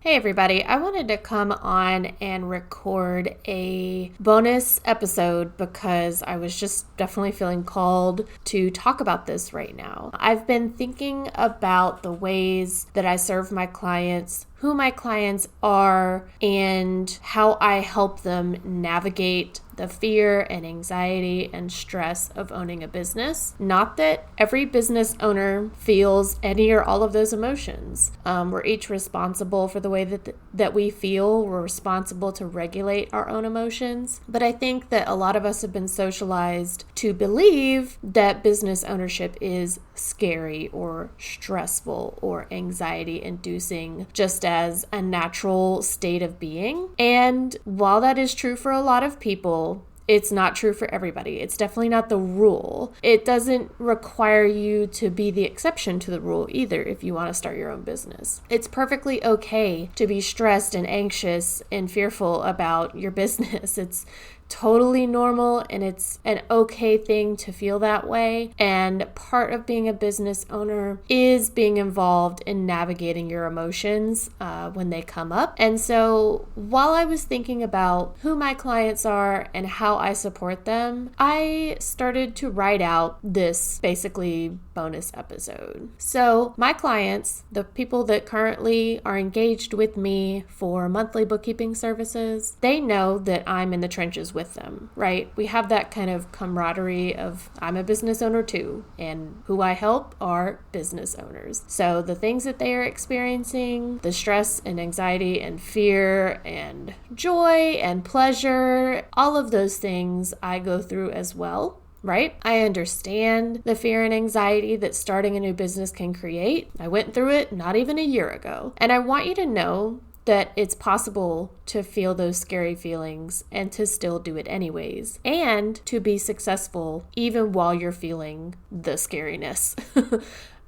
Hey everybody, I wanted to come on and record a bonus episode because I was just definitely feeling called to talk about this right now. I've been thinking about the ways that I serve my clients, who my clients are, and how I help them navigate the fear and anxiety and stress of owning a business. Not that every business owner feels any or all of those emotions. We're each responsible for the way that we feel. We're responsible to regulate our own emotions. But I think that a lot of us have been socialized to believe that business ownership is scary or stressful or anxiety-inducing, just as a natural state of being. And while that is true for a lot of people, it's not true for everybody. It's definitely not the rule. It doesn't require you to be the exception to the rule either if you want to start your own business. It's perfectly okay to be stressed and anxious and fearful about your business. It's totally normal, and it's an okay thing to feel that way. And part of being a business owner is being involved in navigating your emotions when they come up. And so while I was thinking about who my clients are and how I support them, I started to write out this basically bonus episode. So my clients, the people that currently are engaged with me for monthly bookkeeping services, they know that I'm in the trenches with them, right? We have that kind of camaraderie of I'm a business owner too, and who I help are business owners. So the things that they are experiencing, the stress and anxiety and fear and joy and pleasure, all of those things I go through as well. Right? I understand the fear and anxiety that starting a new business can create. I went through it not even a year ago. And I want you to know that it's possible to feel those scary feelings and to still do it anyways, and to be successful even while you're feeling the scariness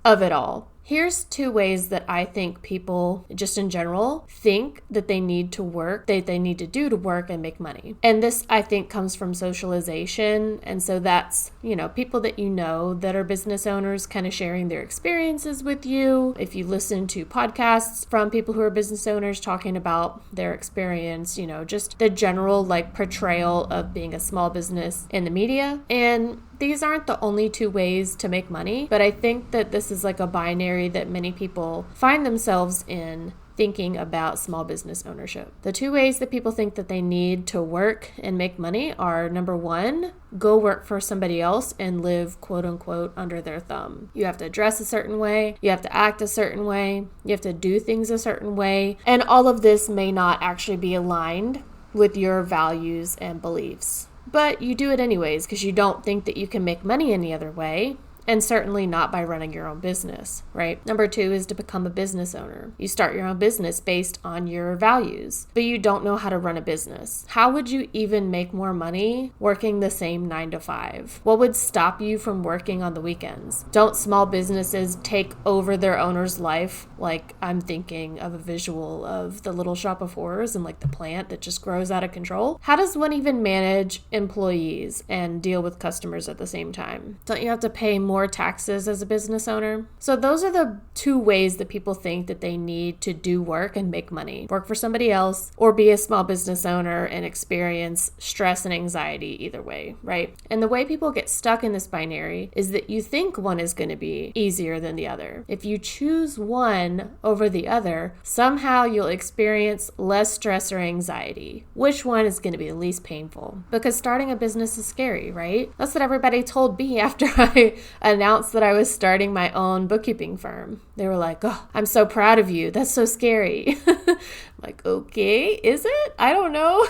of it all. Here's 2 ways that I think people, just in general, think that they need to work, that they need to do to work and make money. And this, I think, comes from socialization. And so that's, people that you know that are business owners kind of sharing their experiences with you. If you listen to podcasts from people who are business owners talking about their experience, just the general portrayal of being a small business in the media. And these aren't the only 2 ways to make money, but I think that this is like a binary that many people find themselves in thinking about small business ownership. The 2 ways that people think that they need to work and make money are, number 1, go work for somebody else and live quote unquote under their thumb. You have to dress a certain way, you have to act a certain way, you have to do things a certain way, and all of this may not actually be aligned with your values and beliefs. But you do it anyways because you don't think that you can make money any other way, and certainly not by running your own business, right? Number 2 is to become a business owner. You start your own business based on your values, but you don't know how to run a business. How would you even make more money working the same 9 to 5? What would stop you from working on the weekends? Don't small businesses take over their owner's life? Like, I'm thinking of a visual of the Little Shop of Horrors and the plant that just grows out of control. How does one even manage employees and deal with customers at the same time? Don't you have to pay more taxes as a business owner? So those are the 2 ways that people think that they need to do work and make money. Work for somebody else or be a small business owner and experience stress and anxiety either way, right? And the way people get stuck in this binary is that you think one is going to be easier than the other. If you choose one over the other, somehow you'll experience less stress or anxiety. Which one is going to be the least painful? Because starting a business is scary, right? That's what everybody told me after I announced that I was starting my own bookkeeping firm. They were like, "Oh, I'm so proud of you. That's so scary." I'm like, okay, is it? I don't know.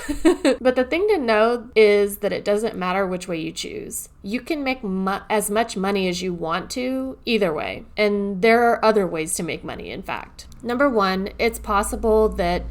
But the thing to know is that it doesn't matter which way you choose. You can make as much money as you want to either way. And there are other ways to make money, in fact. Number 1, it's possible that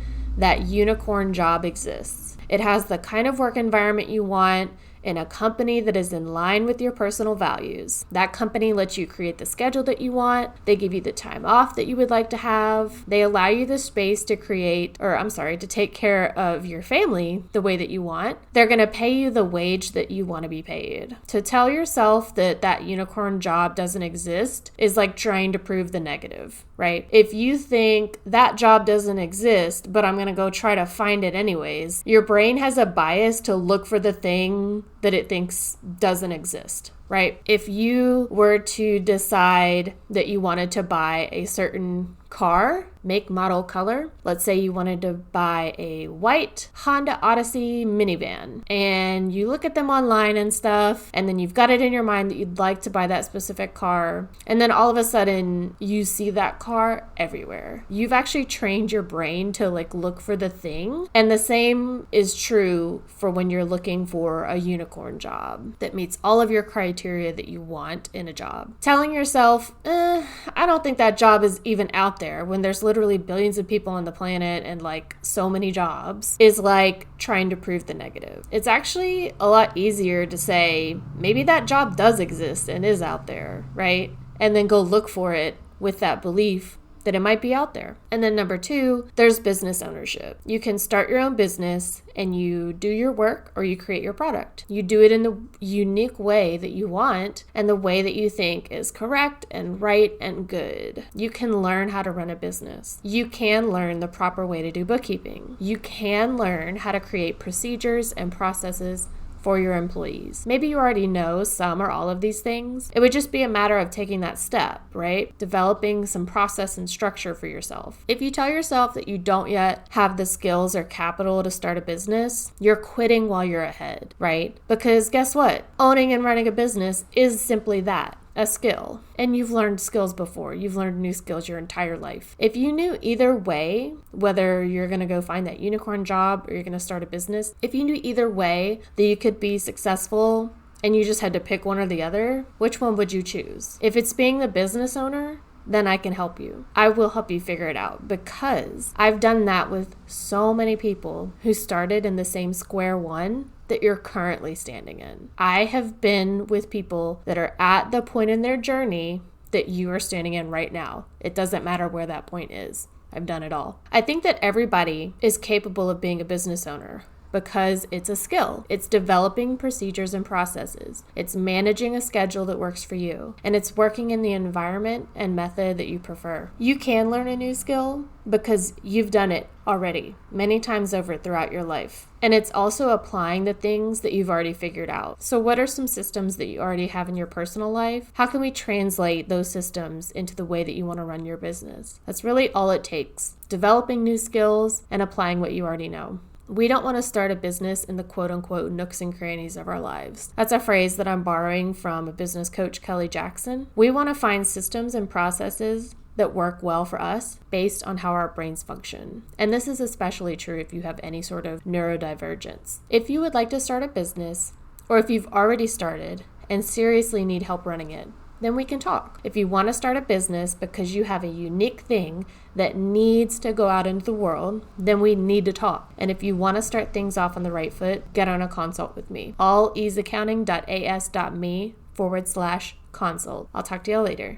unicorn job exists. It has the kind of work environment you want. in a company that is in line with your personal values. That company lets you create the schedule that you want. They give you the time off that you would like to have. They allow you the space to to take care of your family the way that you want. They're going to pay you the wage that you want to be paid. To tell yourself that unicorn job doesn't exist is like trying to prove the negative, right? If you think that job doesn't exist, but I'm going to go try to find it anyways, your brain has a bias to look for the thing that it thinks doesn't exist, right? If you were to decide that you wanted to buy a certain car, make, model, color. Let's say you wanted to buy a white Honda Odyssey minivan, and you look at them online and stuff, and then you've got it in your mind that you'd like to buy that specific car, and then all of a sudden you see that car everywhere. You've actually trained your brain to look for the thing, and the same is true for when you're looking for a unicorn job that meets all of your criteria that you want in a job. Telling yourself, I don't think that job is even out there when there's literally billions of people on the planet and so many jobs is like trying to prove the negative. It's actually a lot easier to say maybe that job does exist and is out there, right? And then go look for it with that belief that it might be out there. And then number 2, there's business ownership. You can start your own business and you do your work or you create your product. You do it in the unique way that you want and the way that you think is correct and right and good. You can learn how to run a business. You can learn the proper way to do bookkeeping. You can learn how to create procedures and processes for your employees. Maybe you already know some or all of these things. It would just be a matter of taking that step, right? Developing some process and structure for yourself. If you tell yourself that you don't yet have the skills or capital to start a business, you're quitting while you're ahead, right? Because guess what? Owning and running a business is simply that. A skill. And you've learned skills before. You've learned new skills your entire life. If you knew either way, whether you're going to go find that unicorn job or you're going to start a business, if you knew either way that you could be successful and you just had to pick one or the other, which one would you choose? If it's being the business owner, then I can help you. I will help you figure it out because I've done that with so many people who started in the same square one that you're currently standing in. I have been with people that are at the point in their journey that you are standing in right now. It doesn't matter where that point is. I've done it all. I think that everybody is capable of being a business owner because it's a skill. It's developing procedures and processes. It's managing a schedule that works for you. And it's working in the environment and method that you prefer. You can learn a new skill because you've done it already many times over throughout your life. And it's also applying the things that you've already figured out. So what are some systems that you already have in your personal life? How can we translate those systems into the way that you want to run your business? That's really all it takes. Developing new skills and applying what you already know. We don't want to start a business in the quote-unquote nooks and crannies of our lives. That's a phrase that I'm borrowing from a business coach, Kelly Jackson. We want to find systems and processes that work well for us based on how our brains function. And this is especially true if you have any sort of neurodivergence. If you would like to start a business, or if you've already started and seriously need help running it, then we can talk. If you want to start a business because you have a unique thing that needs to go out into the world, then we need to talk. And if you want to start things off on the right foot, get on a consult with me. alleaseaccounting.as.me/consult. I'll talk to you later.